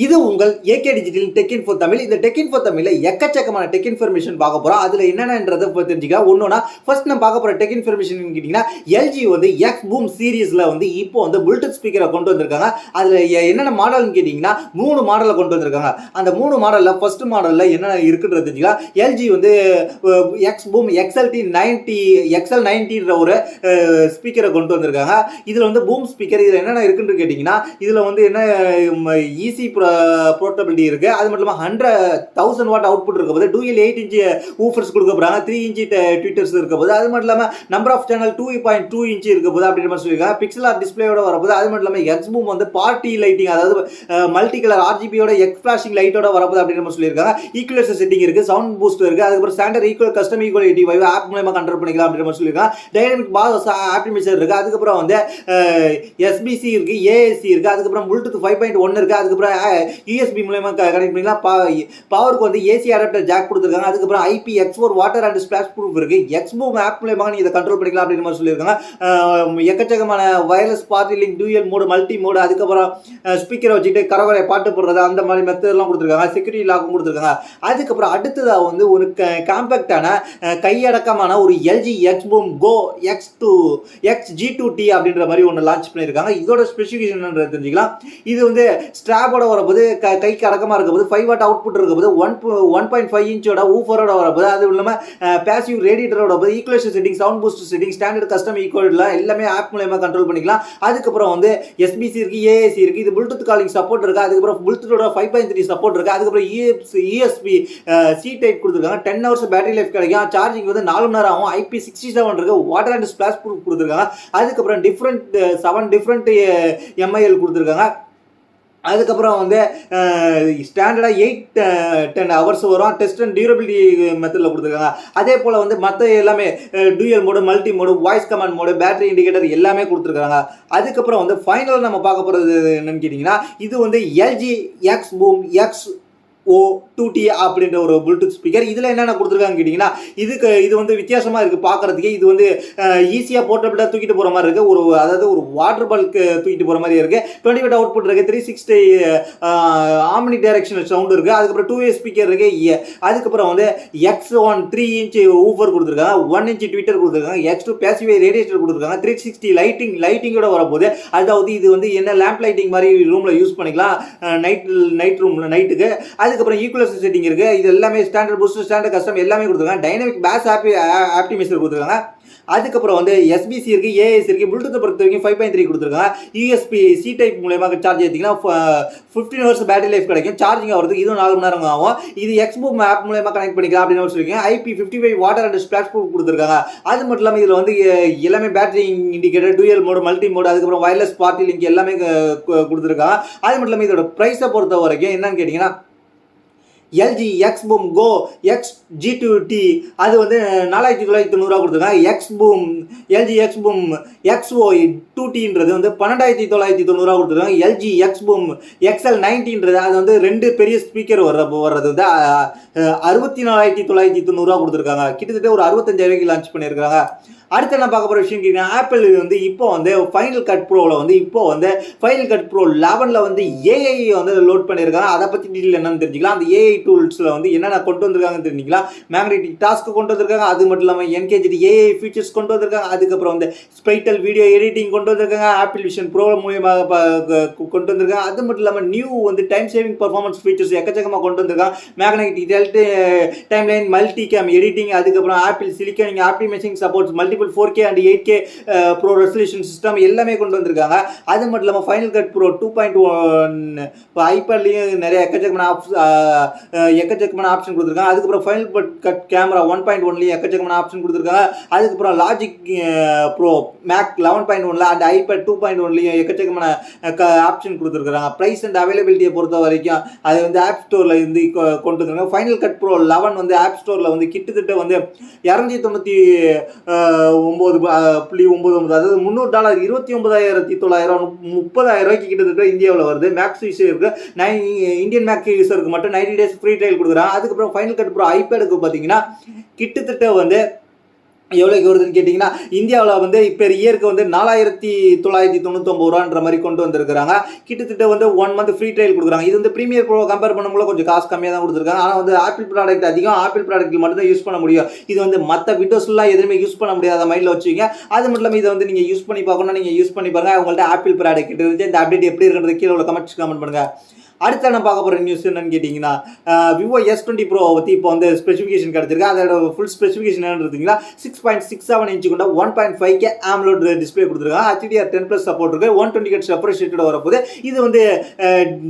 இது உங்கள் AK digital tech info Tamil. இந்த டெக் இன்ஃபோ தமிழில் எக்கச்சக்கமான டெக் இன்ஃபர்மேஷன் பார்க்க போகிறோம். அதில் என்னென்னன்றதை தெரிஞ்சுக்கலாம். ஒன்றுனா ஃபர்ஸ்ட் நம்ம பார்க்க போகிற டெக் இன்ஃபர்மேஷன் கேட்டிங்கன்னா, எல்ஜி வந்து எக்ஸ் பூம் சீரீஸில் வந்து இப்போ வந்து ப்ளூடூத் ஸ்பீக்கரை கொண்டு வந்திருக்காங்க. அதில் என்னென்ன மாடல்னு கேட்டிங்கன்னா 3 மாடலை கொண்டு வந்திருக்காங்க. அந்த 3 மாடலில் ஃபர்ஸ்ட் மாடலில் என்ன இருக்குன்றது தெரிஞ்சுக்கலாம். எல்ஜி வந்து எக்ஸ் பூம் எக்ஸ்எல் 90ன்ற ஒரு ஸ்பீக்கரை கொண்டு வந்திருக்காங்க. இதில் வந்து பூம் ஸ்பீக்கர் இதில் என்னென்ன இருக்குன்னு கேட்டிங்கன்னா, இதில் வந்து என்ன ஈஸி போர்ட்டபிலிட்டி இருக்கு. அது மட்டும் இல்லாமல் 100,000 வாட் அவுட்புட் இருக்க போது, டூயல் 8 இன்ச் ஊஃபர்ஸ் கொடுக்க போறாங்க, 3 இன்ச் ட்விட்டர்ஸ் இருக்க போது, அது மட்டும் இல்லாமல் நம்பர் ஆஃப் சேனல் 2.2 இன்ச் இருக்க போது அப்படின்ற மாதிரி சொல்லியிருக்காங்க. பிக்சல் ஆர்ட் டிஸ்பிளேயோட வரப்போது. அது மட்டும் இல்லாமல் எக்ஸ் பூம் வந்து பார்ட்டி லைட்டிங், அதாவது மல்டி கலர் ஆர்ஜிபியோட எக்ஸ் ஃபிளாஷிங் லைட்டோட வரப்போது அப்படின்ற மாதிரி சொல்லியிருக்காங்க. ஈக்குவலைசர் செட்டிங் இருக்கு, சவுண்ட் பூஸ்ட் இருக்கு, அதுக்கப்புறம் standard equal custom equality vibe app மூலமா கண்ட்ரோல் பண்ணிக்கலாம் அப்படின்ற மாதிரி சொல்லியிருக்காங்க. டைனமிக் பாஸ் ஆப்டிமைசர் இருக்கு, அதுக்கப்புறம் வந்து எஸ்பிசி இருக்கு, ஏஎஸ்சி இருக்கு, அதுக்கப்புறம் ப்ளூடூத் 5.1 இருக்கு, அதுக்கப்புறம் யூஎஸ்பி மூலமா கனெக்ட் பண்ணிக்கலாம். பவருக்கு வந்து ஏசி அடாப்டர் ஜாக் கொடுத்துருக்காங்க. அதுக்கப்புறம் IPX4 water and splash proof இருக்கு. எக்ஸ் பூம் ஆப் மூலமா நீங்க இதை கண்ட்ரோல் பண்ணிக்கலாம் அப்படின்ற மாதிரி சொல்லியிருக்காங்க. எக்கச்சக்கமான wireless party link, dual mode, multi mode, அதுக்கப்புறம் ஸ்பீக்கரை வச்சுட்டு கரவரை பாட்டு போடுறது, அந்த மாதிரி மெத்தட்லாம் கொடுத்துருக்காங்க. செக்யூரிட்டி லாக்கும் கொடுத்துருக்காங்க. அதுக்கப்புறம் அடுத்ததாக வந்து ஒரு காம்பேக்டான கையடக்கமான ஒரு எல்ஜி எக்ஸ் பூம் கோ X2T அப்படின்ற மாதிரி ஒன்று லான்ச் பண்ணியிருக்காங்க. இதோட ஸ்பெசிஃபிகேஷன் தெரிஞ்சுக்கலாம். இது வந்து ஸ்ட்ராப்போட வரப்போது, கைக்கு அடக்கமாக இருக்க போது, 5 வாட் அவுட்புட் இருக்க போது, 1.5 இன்ச்சோட ஊஃபரோட வரப்போது, அது இல்லாமல் பேசிவ் ரேடியேட்டரோட போது, equaliser setting, sound boost setting, standard custom ஈக்குவலாம் எல்லாமே ஆப் மூலமா கண்ட்ரோல் பண்ணிக்கலாம். அதுக்கப்புறம் வந்து எஸ்பிசி இருக்கு, ஏஏசி இருக்கு, இது ப்ளூடூத் காலிங் சப்போர்ட் இருக்கு, அதுக்கப்புறம் ப்ளூடூத்தோட 5.3 சப்போர்ட் இருக்கு, அதுக்கப்புறம் யூஎஸ்பி சி டைப் கொடுத்துருக்காங்க. 10 ஹவர்ஸ் பேட்டரி லைஃப் கிடைக்கும். சார்ஜிங் வந்து 4 மணி நேரம் ஆகும். IP67 இருக்கு, வாட்டர் அண்ட் ஸ்பிளாஷ் ப்ரூஃப் கொடுத்துருக்காங்க. அதுக்கப்புறம் 7 டிஃப்ரெண்ட் MIL கொடுத்துருக்காங்க. அதுக்கப்புறம் வந்து ஸ்டாண்டர்டாக 8-10 ஹவர்ஸ் வரும். டெஸ்ட் அண்ட் டியூரபிலிட்டி மெத்தடில் கொடுத்துருக்காங்க. அதே போல் வந்து மற்ற எல்லாமே dual mode, multi mode, voice command mode, battery indicator எல்லாமே கொடுத்துருக்காங்க. அதுக்கப்புறம் வந்து ஃபைனலாக நம்ம பார்க்க போகிறது என்னன்னு கேட்டிங்கன்னா, இது வந்து எல்ஜி எக்ஸ் பூம் X2T அப்படின்ற ஒரு ப்ளூடூத் ஸ்பீக்கர். இதில் என்னென்ன கொடுத்துருக்காங்க கேட்டிங்கன்னா, இது வந்து வித்தியாசமாக இருக்குது பார்க்குறதுக்கு. இது வந்து ஈஸியாக போர்ட்டபிளாக தூக்கிட்டு போகிற மாதிரி இருக்குது. அதாவது ஒரு வாட்டர் பல்க்கு தூக்கிட்டு போகிற மாதிரி இருக்குது. 20 வாட் அவுட்புட் இருக்குது, 360 ஆம்னி டைரக்ஷனல் சவுண்ட் இருக்குது, அதுக்கப்புறம் 2 வே ஸ்பீக்கர் இருக்குது. அதுக்கப்புறம் வந்து X1 3 இன்ச் ஊஃபர் கொடுத்துருக்காங்க, 1 இன்ச் ட்விட்டர் கொடுத்துருக்காங்க, X2 பேசிவ் ரேடியேட்டர் கொடுத்துருக்காங்க, 360 லைட்டிங்கோட வரப்போகுது. அதாவது இது வந்து என்ன லேம்ப் லைட்டிங் மாதிரி ரூமில் யூஸ் பண்ணிக்கலாம், நைட் ரூமில் நைட்டுக்கு. அதுக்கப்புறம் ஈக்குவலைசர் செட்டிங் இருக்கு, இது எல்லாமே ஸ்டாண்டர்ட் பூஸ்ட், ஸ்டாண்டர்ட் கஸ்டம் எல்லாமே கொடுத்துருக்காங்க. டைனமிக் பாஸ் ஆப்டிமைசர் கொடுத்துருக்காங்க. அதுக்கப்புறம் வந்து எஸ்பிசி இருக்கு, ஏஎஸ் இருக்கு, ப்ளூடூத்தை பொறுத்த வரைக்கும் 5.3 கொடுத்துருக்காங்க. யூஎஸ்பி சி டைப் மூலமாக சார்ஜ் ஏற்றிங்கன்னா 15 ஹவர்ஸ் பேட்டரி லைஃப் கிடைக்கும். சார்ஜிங் ஆகிறதுக்கு இதுவும் 4 மணி நேரம் ஆகும். இது எக்ஸ் பூம் ஆப் மூலமாக கனெக்ட் பண்ணிக்கலாம் அப்படின்னு சொல்லியிருக்கேன். IP55 water and splash proof கொடுத்துருக்காங்க. அது மட்டும் இல்லாமல் இதில் வந்து எல்லாமே battery indicator, dual mode, multi mode, அதுக்கப்புறம் வயர்லெஸ் பார்ட்டி லிங்க் எல்லாமே கொடுத்துருக்காங்க. அது மட்டும் இல்லாமல் இதோட ப்ரைஸை பொறுத்த வரைக்கும் என்னன்னு கேட்டிங்கன்னா, எல்ஜி எக்ஸ் பூம் கோ X2T அது வந்து 4,990 கொடுத்துருக்காங்க. எல்ஜி எக்ஸ் பூம் XO2Tன்றது வந்து 12,990 கொடுத்துருக்காங்க. எல்ஜி எக்ஸ் பூம் XL 90ன்றது அது வந்து 2 பெரிய ஸ்பீக்கர் வர்றது வந்து 64,990 கொடுத்துருக்காங்க. கிட்டத்தட்ட ஒரு 65,000 லான்ச் பண்ணியிருக்காங்க. அடுத்து என்ன பார்க்க போகிற விஷயம் கேட்டீங்கன்னா, ஆப்பிள் வந்து இப்போ வந்து ஃபைனல் கட் ப்ரோவில் வந்து ஃபைனல் கட் ப்ரோ 11 வந்து ஏஐ வந்து லோட் பண்ணியிருக்காங்க. அதை பற்றி டீட்டெயில் என்னன்னு தெரிஞ்சுக்கலாம். அந்த ஏஐ டூல்ஸில் வந்து என்னென்ன கொண்டு வந்திருக்காங்கன்னு தெரிஞ்சுக்கலாம். மேக்னெட்டிக் டாஸ்க் கொண்டு வந்திருக்காங்க, அது மட்டும் இல்லாமல் என்கேஜி ஏஐ ஃபீச்சர்ஸ் கொண்டு வந்திருக்காங்க. அதுக்கப்புறம் வந்து ஸ்பைட்டல் வீடியோ எடிட்டிங் கொண்டு வந்திருக்காங்க, ஆப்பிள் விஷன் ப்ரோ மூலியமாக கொண்டு வந்திருக்காங்க. அது மட்டும் இல்லாமல் நியூ வந்து டைம் சேவிங் பர்ஃபார்மன்ஸ் ஃபீச்சர்ஸ் எக்கச்சக்கமாக கொண்டு வந்திருக்காங்க. Magnetic timeline, multi cam editing, அதுக்கப்புறம் Apple silicon optimising supports, multiple 4K and 8K pro resolution system எல்லாமே கொண்டு வந்திருக்காங்க. அது மட்டும் இல்லாமல் ஃபைனல் கட் ப்ரோ 2.1 இப்போ ஐபேட்லேயும் நிறைய எக்கச்சக்கமான ஆப்ஷன் கொடுத்துருக்காங்க. அதுக்கப்புறம் ஃபைனல் கட் கேமரா 1.1லேயும் எக்கச்சக்கமான ஆப்ஷன் கொடுத்துருக்காங்க. அதுக்கப்புறம் லாஜிக் ப்ரோ மேக் 11.1ல அண்ட் ஐபேட் 2.1லேயும் எக்கச்சக்கமான ஆப்ஷன் கொடுத்துருக்காங்க. ப்ரைஸ் அண்ட் அவைலபிலிட்டியை பொறுத்த வரைக்கும் அது வந்து ஆப் ஸ்டோரில் இருந்து கொண்டு வந்துருக்காங்க. ஃபைனல் கட் ப்ரோ 11 வந்து ஆப் ஸ்டோரில் வந்து கிட்டத்தட்ட வந்து 299.99, அதாவது $300, 29,900, 30,000 கிட்டத்தட்ட இந்தியாவில் வருது. மேக்ஸ் யூஸருக்கு இந்தியன் மேக் யூஸருக்கு மட்டும் 90 days ஃப்ரீ ட்ரையல் கொடுக்குறாங்க. அதுக்கப்புறம் ஃபைனல் கட் ப்ரோ ஐபேடுக்கு பார்த்தீங்கன்னா கிட்டத்தட்ட வந்து எவ்வளோக்கு வருதுன்னு கேட்டிங்கன்னா இந்தியாவில் வந்து இப்போ இயருக்கு வந்து 4999 ரூபான்ற மாதிரி கொண்டு வந்திருக்காங்க. கிட்டத்தட்ட வந்து 1 மந்த் ஃப்ரீ ட்ரையல் கொடுக்குறாங்க. இது வந்து ப்ரீமியர் ப்ரோ கம்பேர் பண்ணும்போது கொஞ்சம் காசு கம்மியாக தான் கொடுத்துருக்காங்க. ஆனால் வந்து ஆப்பிள் ப்ராடக்ட் அதிகம், ஆப்பிள் ப்ராடக்ட்டில் மட்டும் தான் யூஸ் பண்ண முடியும். இது வந்து மற்ற விண்டோஸ்லாம் எதுவுமே யூஸ் பண்ண முடியாத மைண்டில் வச்சுக்கிங்க. அது மட்டும் இல்லாமல் இதை வந்து நீங்கள் யூஸ் பண்ணி பார்க்கணும், நீங்கள் யூஸ் பண்ணி பாருங்கள். அவங்கள்ட்ட ஆப்பிள் ப்ராடக்ட் இருந்துச்சு. இந்த அப்டேட் எப்படி இருக்குன்றது கீழே உள்ள கமெண்ட் பண்ணுங்கள். அடுத்த நான் பார்க்க போகிற நியூஸ் என்னன்னு கேட்டிங்கன்னா விவோ S20 ப்ரோ பற்றி இப்போ வந்து ஸ்பெசிஃபிகேஷன் கிடச்சிருக்கு. அதோட ஃபுல் ஸ்பெசிஃபிகேஷன் என்னன்னு பார்த்தீங்கன்னா 6.67 இன்ச்சு கொண்ட 1.5K AMOLED டிஸ்பிளே கொடுத்துருக்காங்க. HDR10+ சப்போர்ட் இருக்குது. 120 Hz ரெஃப்ரெஷ் ரேட்டோட வரப்போது. இது வந்து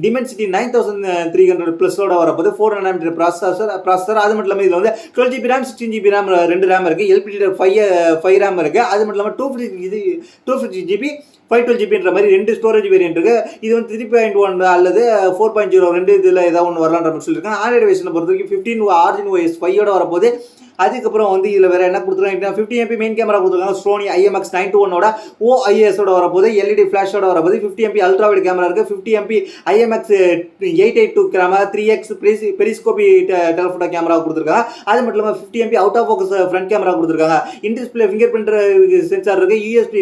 Dimensity 9300 ப்ளஸோட வரப்போது. 4 nm ப்ராசஸர். அது மட்டும் இல்லாமல் இதில் வந்து 12GB RAM 16GB RAM 2 RAM இருக்குது. LPDDR5 RAM இருக்குது. அது மட்டும் இல்லாமல் 250GB 512GBன்ற மாதிரி 2 ஸ்டோரேஜ் வேரியன்ட் இருக்குது. இது வந்து 3.1 அல்லது 4.0 2 இதில் ஏதாவது ஒன்று வரலான்ற மாதிரி சொல்லியிருக்காங்க. ஆண்ட்ராய்டு வெர்ஷனை பொறுத்த வரைக்கும் 15 Origin OS 5 வரப்போது. அதுக்கப்புறம் வந்து இதில் வேறு என்ன கொடுத்துருக்காங்க, 50MP மெயின் கேமரா கொடுத்துருக்காங்க. Sony IMX921 OIS வரப்போது. LED ஃப்ளாஷோட வரப்போது. 50MP அல்ட்ரா வைட் கேமரா இருக்குது. 50MP IMX882 camera 3x பெரிஸ்கோபி telephoto camera கொடுத்துருக்காங்க. அது மட்டும் இல்லாமல் 50MP out of focus front camera கொடுத்துருக்காங்க. In display fingerprint sensor இருக்குது. USB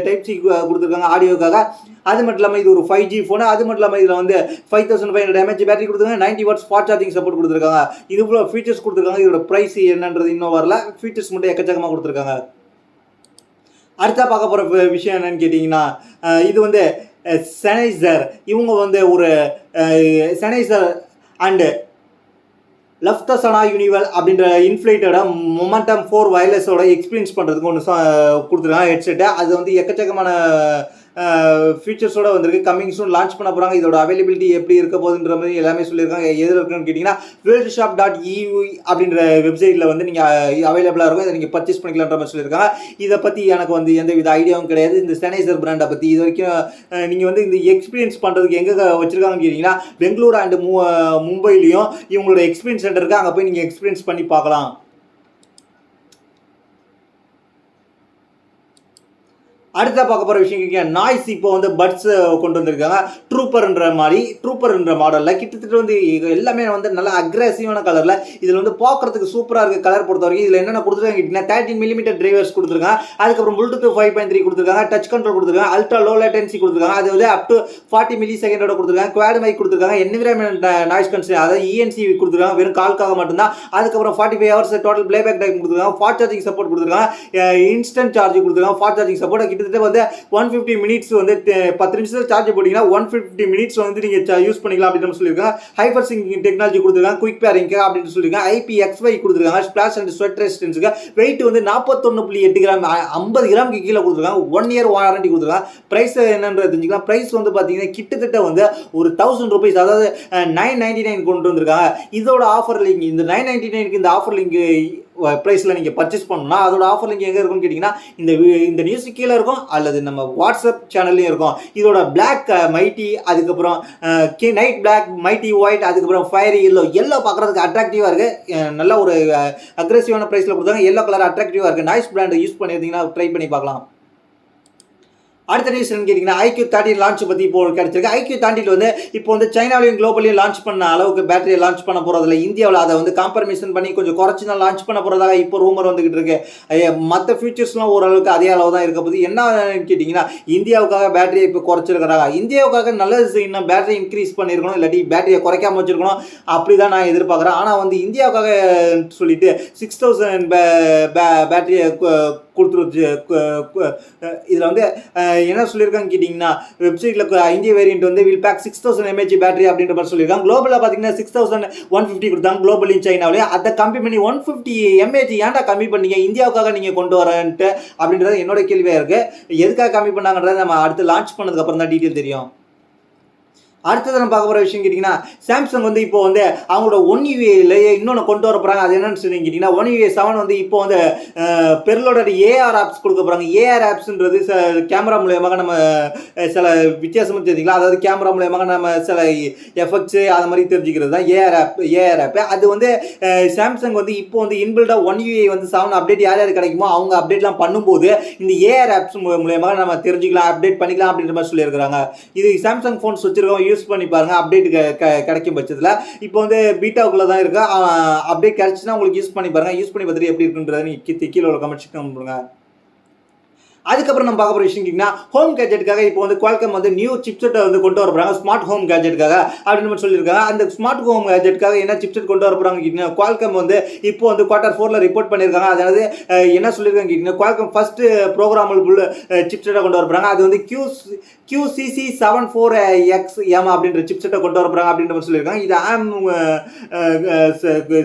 டைப் C கொடுத்துருக்காங்க ஆடியோக்காக. அது மட்டும் இல்லாமல் இது ஒரு 5G ஃபோனு. அது மட்டும் இல்லாமல் இதில் வந்து 5500 mAh பேட்டரி கொடுத்துருக்காங்க. 90 வாட்ஸ் ஃபாஸ்ட் சார்ஜிங் சப்போர்ட் கொடுத்துருக்காங்க. இது இவ்வளோ ஃபீச்சர்ஸ் கொடுத்துருக்காங்க. இதோட ப்ரைஸ் என்னன்றது இன்னும் வரல. ஃபீச்சர்ஸ் மட்டும் எக்கச்சக்கமாக கொடுத்துருக்காங்க. அடுத்தா பார்க்க போகிற விஷயம் என்னன்னு கேட்டிங்கன்னா இது வந்து Sennheiser. இவங்க வந்து ஒரு Sennheiser அண்டு லஃப்தசனா யூனிவல் அப்படின்ற இன்ஃப்ளேட்டோட மொமெண்டம் 4 வயர்லெஸோட எக்ஸ்பீரியன்ஸ் பண்ணுறதுக்கு ஒன்று கொடுத்துருக்காங்க ஹெட்செட்டை. அது வந்து எக்கச்சக்கமான ஃபீச்சர்ஸோட வந்திருக்கு. கம்மிங் சூன் லான்ச் பண்ண போகிறாங்க. இதோட அவைலபிலிட்டி எப்படி இருக்க போகுதுன்ற மாதிரி எல்லாமே சொல்லியிருக்காங்க. எதில் இருக்குன்னு கேட்டிங்கன்னா worldshop.eu அப்படின்ற வெப்சைட்டில் வந்து நீங்கள் அவைலபிளாக இருக்கும். இதை நீங்கள் பர்ச்சேஸ் பண்ணிக்கலான்ற மாதிரி சொல்லியிருக்காங்க. இதை பற்றி எனக்கு வந்து எந்த வித ஐடியாவும் கிடையாது. இந்த Sennheiser பிராண்டை பற்றி இது வரைக்கும் நீங்கள் வந்து இந்த எக்ஸ்பீரியன்ஸ் பண்ணுறதுக்கு எங்கே வச்சுருக்காங்கன்னு கேட்டிங்கன்னா பெங்களூர் அண்டு மும்பைலையும் இவங்களோட எக்ஸ்பீரியன்ஸ் சென்டர் இருக்குது. அங்கே போய் நீங்கள் எக்ஸ்பீரியன்ஸ் பண்ணி பார்க்கலாம். அடுத்த பார்க்க போகிற விஷயம் கேட்க நாய்ஸ் இப்போ வந்து பட்ஸ் கொண்டு வந்திருக்காங்க. ட்ரூப்பர்ன்ற மாடலில் கிட்டத்தட்ட வந்து எல்லாமே வந்து நல்லா அக்ரெசிவான கலரில். இதில் வந்து பார்க்குறதுக்கு சூப்பராக இருக்குது கலர் பொறுத்த வரைக்கும். இதில் என்னென்ன கொடுத்துருக்காங்க கேட்டிங்கன்னா 13mm டிரைவர்ஸ் கொடுத்துருக்காங்க. அதுக்கப்புறம் Bluetooth 5.3 கொடுத்துருக்காங்க. டச் கண்ட்ரோல் கொடுத்துருக்காங்க. அல்ட்ரா லோ லேட்டன்சி கொடுத்துருக்காங்க. அது வந்து அப் டு 40 ms கொடுத்துருக்காங்க. குவாட் மைக் கொடுத்துருக்காங்க. என்விரான்மெண்ட் நாய்ஸ் கன்சல் அதாவது ENC கொடுத்துருக்காங்க. வெறும் கால்க்காக மட்டும்தான். அதுக்கப்புறம் 45 hours டோட்டல் பிளேபேக் டைம் கொடுத்துருக்காங்க. ஃபாஸ்ட் சார்ஜிங் சப்போர்ட் கொடுத்துருக்காங்க. இன்ஸ்டன்ட் சார்ஜ் கொடுத்துருக்காங்க. ஃபாஸ்ட் சார்ஜிங் சப்போர்ட் வந்து 150 மினிட்ஸ் வந்து 10 நிமிஷத்தில் சார்ஜ் போட்டிங்கன்னா 150 மினிட்ஸ் வந்து நீங்கள் யூஸ் பண்ணிக்கலாம் அப்படின்னு சொல்லியிருக்காங்க. ஹைப்பர் சிங்கிங் டெக்னாலஜி கொடுத்துருக்காங்க. குயிக் பேரிங்க்கு அப்படின்னு சொல்லியிருக்காங்க. IPXY கொடுத்துருக்காங்க. ஸ்பிளாஷ் அண்ட் ஸ்வெட் ரெசிஸ்டன்ஸுக்கு. வெயிட் வந்து 41.8 கிராம் 50 கிராமுக்கு கீழே கொடுத்துருக்காங்க. 1 year வாரண்டி கொடுத்துருக்காங்க. ப்ரைஸ் என்னன்றது தெரிஞ்சுக்கலாம். ப்ரைஸ் வந்து பார்த்தீங்கன்னா கிட்டத்தட்ட வந்து ஒரு 1000 rupees, அதாவது 999 கொண்டு வந்திருக்காங்க. இதோட ஆஃபர் லிங்க் இந்த 999க்கு இந்த ஆஃபர் லிங்க் ப்ரைஸில் நீங்கள் பர்ச்சேஸ் பண்ணணும்னா அதோட ஆஃபர் லிங்க் எங்கே இருக்குன்னு கேட்டிங்கன்னா இந்த நியூஸ் கீழே இருக்கும் அல்லது நம்ம வாட்ஸ்அப் சேனல்லையும் இருக்கும். இதோட பிளாக் மைட்டி, அதுக்கப்புறம் நைட் பிளாக், மைட்டி ஒயிட், அதுக்கப்புறம் ஃபயர் எல்லோ பார்க்குறதுக்கு அட்ராக்டிவாக இருக்குது. நல்ல ஒரு அக்ரெசிவான ப்ரைஸில் கொடுத்தாங்க. எல்லோ கலர் அட்ராக்டிவாக இருக்குது. நாய்ஸ் பிராண்ட் யூஸ் பண்ணியிருந்தீங்கன்னா ட்ரை பண்ணி பார்க்கலாம். அடுத்த நியூஸ் கேட்டிங்கன்னா IQ30 லான்ச் பற்றி இப்போ கிடைச்சிருக்கு. IQ30 வந்து இப்போ வந்து சைனாவிலையும் குளோபலையும் லான்ச் பண்ண அளவுக்கு பேட்டரியை லான்ச் பண்ண போகிறதில்ல. இந்தியாவில் அதை வந்து காம்ப்ரமைசன் பண்ணி கொஞ்சம் குறைச்சி தான் லான்ச் பண்ண போகிறதாக இப்போ ரூமர் வந்துகிட்டு இருக்கு. மற்ற ஃபியூச்சர்ஸ்லாம் ஓரளவுக்கு அதே அளவு தான் இருக்க போகுது. என்னன்னு கேட்டிங்கன்னா இந்தியாவுக்காக பேட்டரியை இப்போ குறைச்சிருக்கிறாங்க. இந்தியாவுக்காக நல்லது இன்னும் பேட்டரி இன்க்ரீஸ் பண்ணியிருக்கணும், இல்லாட்டி பேட்டரியை குறைக்காம வச்சிருக்கணும். அப்படி தான் நான் எதிர்பார்க்குறேன். ஆனால் வந்து இந்தியாவுக்காக சொல்லிட்டு 6000 பேட்டரியை கொடுத்துருச்சு. இதில் வந்து என்ன சொல்லியிருக்காங்க கேட்டிங்கன்னா வெப்சைட்டில் இந்திய வேரியன்ட் வந்து வில் பேக் 6000 mAh பேட்டரி அப்படின்ற மாதிரி சொல்லியிருக்காங்க. குளோபலாக பார்த்தீங்கன்னா 6150 கொடுத்தாங்க குளோபலையும் சைனாவிலையும். அதை கம்மி பண்ணி 150 mAh ஏன்டா கம்மி பண்ணீங்க, இந்தியாவுக்காக நீங்கள் கொண்டு வரன்ட்டு அப்படின்றது என்னோட கேள்வியாக இருக்குது. எதுக்காக கம்மி பண்ணாங்கன்றதை நம்ம அடுத்து லான்ச் பண்ணதுக்கப்புறம் தான் டீட்டெயில் தெரியும். அடுத்தது நம்ம பார்க்க போகிற விஷயம் கேட்டிங்கன்னா சாம்சங் வந்து இப்போ வந்து அவங்களோட One UI இன்னொன்று கொண்டு வர போகிறாங்க. அது என்னன்னு சொல்லி கேட்டிங்கன்னா One UI 7 வந்து இப்போ வந்து பெருளோட AR ஆப்ஸ் கொடுக்க போகிறாங்க. AR ஆப்ஸ்ன்றது கேமரா மூலயமாக நம்ம சில வித்தியாசமாக தெரிஞ்சுக்கலாம். அதாவது கேமரா மூலயமாக நம்ம சில எஃபெக்ட்ஸு அது மாதிரி தெரிஞ்சுக்கிறது தான் AR ஆப். அது வந்து சாம்சங் வந்து இப்போ வந்து இன்பில்டாக One UI வந்து 7 அப்டேட் யார் யார் கிடைக்குமோ அவங்க அப்டேட்லாம் பண்ணும்போது இந்த AR ஆப்ஸ் மூலயமாக நம்ம தெரிஞ்சுக்கலாம், அப்டேட் பண்ணிக்கலாம் அப்படின்ற மாதிரி சொல்லியிருக்கிறாங்க. இது சாம்சங் ஃபோன்ஸ் வச்சுருக்கோம் யூஸ் பண்ணி பாருங்கள் அப்டேட் கிடைக்கும் பட்சத்தில். இப்போ வந்து பீட்டாவுக்குள்ளே தான் இருக்கு. அப்டேட் கிடைச்சுன்னா உங்களுக்கு யூஸ் பண்ணி பாருங்கள். யூஸ் பண்ணி பார்த்துட்டு எப்படி இருக்குன்றதை நீங்கள் கீழே உள்ள கமெண்ட் செக்ஷன் பண்ணுங்க. அதுக்கப்புறம் நம்ம பார்க்க போகிற விஷயம் கேட்டிங்கன்னா ஹோம் கேஜெட்டுக்காக இப்போ வந்து குவால்காம் வந்து நியூ சிப்செட்டை வந்து கொண்டு வர போகிறாங்க ஸ்மார்ட் ஹோம் கேஜெட்டுக்காக அப்படின்னு சொல்லியிருக்காங்க. அந்த ஸ்மார்ட் ஹோம் கேஜெட்டுக்காக என்ன சிப்செட் கொண்டு வர போகிறாங்க கேட்டிங்கன்னா குவால்காம் வந்து இப்போ வந்து Q4 ரிப்போர்ட் பண்ணியிருக்காங்க. அதாவது என்ன சொல்லியிருக்காங்க கேட்டிங்கன்னா குவால்காம் ஃபஸ்ட்டு ப்ரோக்ராமபிள் சிப்செட்டை கொண்டு வர போகிறாங்க. அது வந்து QCC74XM அப்படின்ற சிப்செட்டை கொண்டு வர போகிறாங்க அப்படின்ற மாதிரி சொல்லியிருக்காங்க. இது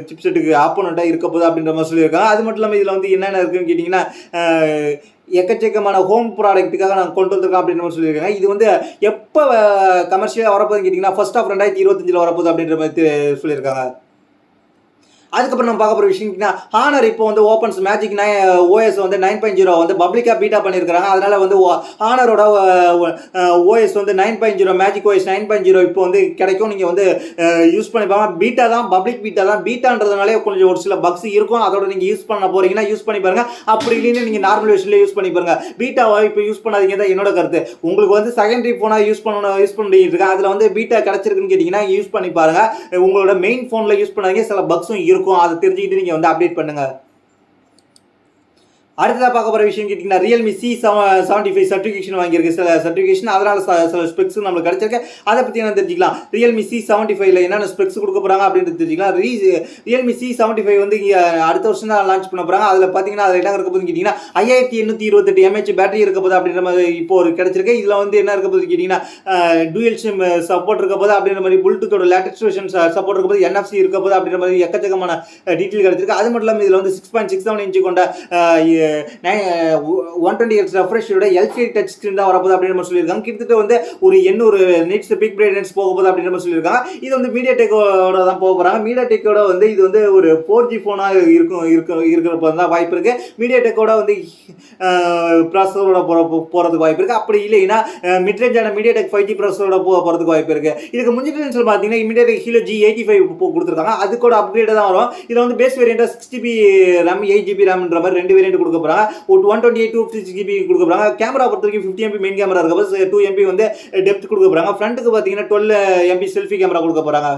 சிப்செட்டுக்கு ஆப்போனண்ட்டாக இருக்க போகுது அப்படின்ற மாதிரி சொல்லியிருக்காங்க. அது மட்டும் இல்லாமல் இதில் வந்து என்னென்ன இருக்குன்னு கேட்டிங்கன்னா எக்கச்சக்கமான ஹோம் ப்ராடக்ட்டுக்காக நாங்கள் கொண்டு வந்திருக்கோம் அப்படின்னு மாதிரி சொல்லியிருக்காங்க. இது வந்து எப்போ கமர்ஷியலாக வரப்போகுதுன்னு கேட்டிங்கன்னா ஃபர்ஸ்ட் ஆஃப் 2025 வரப்போகுது அப்படின்ற மாதிரி சொல்லியிருக்காங்க. அதுக்கப்புறம் நம்ம பார்க்க போகிற விஷயம் ஹானர் இப்போ வந்து ஓப்பன்ஸ் மேஜிக் OS வந்து 9.0 வந்து பப்ளிக்காக பீட்டா பண்ணியிருக்காங்க. அதனால வந்து ஹானரோட OS வந்து 9.0 மேஜிக் OS 9.0 இப்போ வந்து கிடைக்கும். நீங்கள் வந்து யூஸ் பண்ணிப்பாங்க. பீட்டா தான், பப்ளிக் பீட்டா தான். பீட்டான்றதுனாலே கொஞ்சம் ஒரு சில பக்ஸ் இருக்கும். அதோட நீங்கள் யூஸ் பண்ண போகிறீங்கன்னா யூஸ் பண்ணி பாருங்க. அப்படி இல்லைன்னு நீங்கள் நார்மல் வெர்ஷன்லேயே யூஸ் பண்ணி பாருங்க. பீட்டாவை இப்போ யூஸ் பண்ணாதீங்க தான் என்னோட கருத்து. உங்களுக்கு வந்து செகண்டரி ஃபோனாக யூஸ் பண்ணிட்டு இருக்கேன். அதில் வந்து பீட்டா கிடைச்சிருக்குன்னு கேட்டிங்கன்னா யூஸ் பண்ணி பாருங்க. உங்களோட மெயின் ஃபோனில் யூஸ் பண்ணாதீங்க. சில பக்ஸும் இருக்கும். அதை தெரிஞ்சுக்கிட்டு நீங்க வந்து அப்டேட் பண்ணுங்க. அடுத்ததாக பார்க்க போகிற விஷயம் கேட்டிங்கன்னா ரியல்மி C75 சர்டிஃபிகேஷன் வாங்கியிருக்கு. சில சர்டிஃபிகேஷன் அதனால் சில ஸ்பெக்ஸ் நம்மளுக்கு கிடைச்சிருக்கு. அதை பற்றி என்ன தெரிஞ்சுக்கலாம். ரியல்மி C75 என்னென்ன ஸ்பெக்ஸ் கொடுக்க போகிறாங்க அப்படின்னு தெரிஞ்சுக்கலாம். ரியல்மி C75 வந்து அடுத்த வருஷம் தான் லான்ச் பண்ண போகிறாங்க. அதில் பார்த்தீங்கன்னா அதில் என்ன இருக்க போகுதுன்னு கேட்டிங்கன்னா 5828 mAh பேட்டரி இருக்க போது அப்படின்ற மாதிரி இப்போ ஒரு கிடைச்சிருக்கு. இதில் வந்து என்ன இருக்க போகுது கேட்டிங்கன்னா டூயல் சிம் சப்போர்ட் இருக்க போது அப்படின்ற மாதிரி ப்ளூடூத்தோட லேட்டஸ்ட் வெர்ஷன் சப்போர்ட் இருக்க போது NFC இருக்க போது அப்படின்ற மாதிரி எக்கச்சக்கமான டீட்டெயில் கிடைச்சிருக்கு. அது மட்டும் இல்லாமல் இதில் வந்து 6.67 இன்ச்சு கொண்ட 120Hz ரெஃப்ரெஷோட LCD டச் ஸ்கிரீன் தான் வரப்போகுது அப்படின்ற மாதிரி சொல்லியிருக்காங்க. கிட்டத்தட்ட வந்து ஒரு 800 நிட்ஸ் பிக் பிரைட்னஸ் போக போகுது அப்படின்ற மாதிரி சொல்லியிருக்காங்க. இது வந்து மீடியாடெக்கோட தான் போக போகிறாங்க. மீடியாடெக்கோட வந்து இது வந்து ஒரு 4G ஃபோனாக இருக்கிறப்ப தான் வாய்ப்பு இருக்குது. மீடியாடெக்கோட வந்து ப்ராசஸரோட போகிறதுக்கு வாய்ப்பு இருக்குது. அப்படி இல்லைன்னா மிட்ரேஞ்சான மீடியாடெக் 5G ப்ராசஸரோட போகிறதுக்கு வாய்ப்பு இருக்குது. இதுக்கு முன்னாடி பார்த்தீங்கன்னா மீடியாடெக் ஹீலோ G85 கொடுத்துருக்காங்க. அது கூட அப்கிரேட் தான் வரும். இதில் வந்து பேஸ் வேரியண்ட்டாக 6GB RAM 8GB RAMன்ற மாதிரி 2 வேரியண்ட் கொடுக்க போகிறாங்க. 128 256GB கொடுக்க போகிறாங்க. கேமரா பொறுத்த வரைக்கும் 50 MP மெயின் கேமரா இருக்க போது 2 MP வந்து டெப்த் கொடுக்க போகிறாங்க. ஃப்ரண்ட்டுக்கு பார்த்தீங்கன்னா 12 MP செல்ஃபி கேமரா கொடுக்க போகிறாங்க.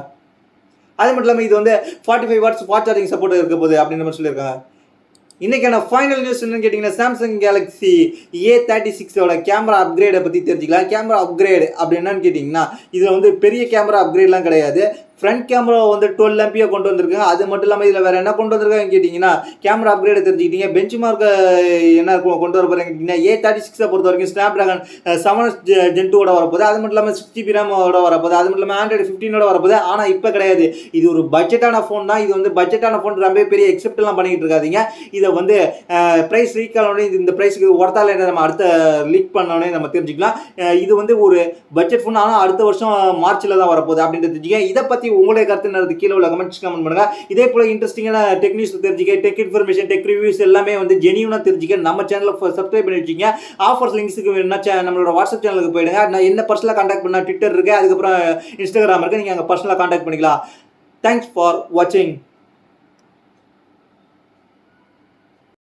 அது மட்டும் இல்லாமல் இது வந்து 45 வாட்ஸ் ஃபாஸ்ட் சார்ஜிங் சப்போர்ட் இருக்க போகுது அப்படின்ற மாதிரி சொல்லியிருக்காங்க. இன்னைக்கான ஃபைனல் நியூஸ் என்னன்னு கேட்டிங்கன்னா சாம்சங் கேலக்ஸி A36 கேமரா அப்கிரேடை பற்றி தெரிஞ்சுக்கலாம். கேமரா அப்கிரேட் அப்படி என்னன்னு கேட்டிங்கன்னா இதில் வந்து பெரிய கேமரா அப்கிரேட்லாம் கிடையாது. ஃப்ரண்ட் கேமரா வந்து 12 MP கொண்டு வந்திருக்காங்க. அது மட்டும் இல்லாமல் இதில் வேறு என்ன கொண்டு வந்திருக்காங்கன்னு கேட்டிங்கன்னா கேமரா அப்கிரேடை தெரிஞ்சுக்கிட்டீங்க. பெஞ்ச் மார்க் என்ன கொண்டு வர போகிறாங்க கேட்டிங்கன்னா A36 பொறுத்த வரைக்கும் ஸ்னாப்டிராகன் 7 Gen 2 வரப்போகுது. அது மட்டும் இல்லாமல் 6GB RAM வரப்போகுது. அது மட்டும் இல்லாமல் Android 15 வரப்போகுது. ஆனால் இப்போ கிடையாது. இது ஒரு பட்ஜெட்டான ஃபோன் தான். இது வந்து பட்ஜெட்டான ஃபோன் ரொம்ப பெரிய எக்ஸெப்ட்லாம் பண்ணிக்கிட்டு இருக்காதீங்க. இதை வந்து ப்ரைஸ் லீக் ஆனோடனே இந்த ப்ரைஸுக்கு ஒருத்தால என்ன நம்ம அடுத்த லீக் பண்ணோடனே நம்ம தெரிஞ்சுக்கலாம். இது வந்து ஒரு பட்ஜெட் ஃபோன். ஆனால் அடுத்த வருஷம் மார்ச்சில் தான் வரப்போகுது அப்படின்றது தெரிஞ்சுக்க. இதை பற்றி உங்களுடைய கருத்து கீழே உள்ள கமெண்ட்ஸ் கமெண்ட் பண்ணுங்க. இதே போல இன்ட்ரெஸ்டிங்கான டெக் நியூஸ் தெரிஞ்சுக்க, டெக் இன்ஃபர்மேஷன், டெக் ரிவ்யூஸ் எல்லாமே வந்து ஜெனியூனா தெரிஞ்சுக்க நம்ம சேனலை சப்ஸ்கிரைப் பண்ணி வச்சுங்க. ஆஃபர்ஸ் லிங்க்ஸுக்கு வேணும்னா நம்மளோட வாட்ஸ்அப் சேனலுக்கு போயிடுங்க. நான் என்ன பர்சனலாக கான்டாக்ட் பண்ணால் ட்விட்டர் இருக்குது, அதுக்கப்புறம் இன்ஸ்டாகிராம் இருக்குது. நீங்கள் அங்கே பர்சனலாக கான்டாக்ட் பண்ணிக்கலாம். தேங்க்ஸ் ஃபார் வாட்சிங்.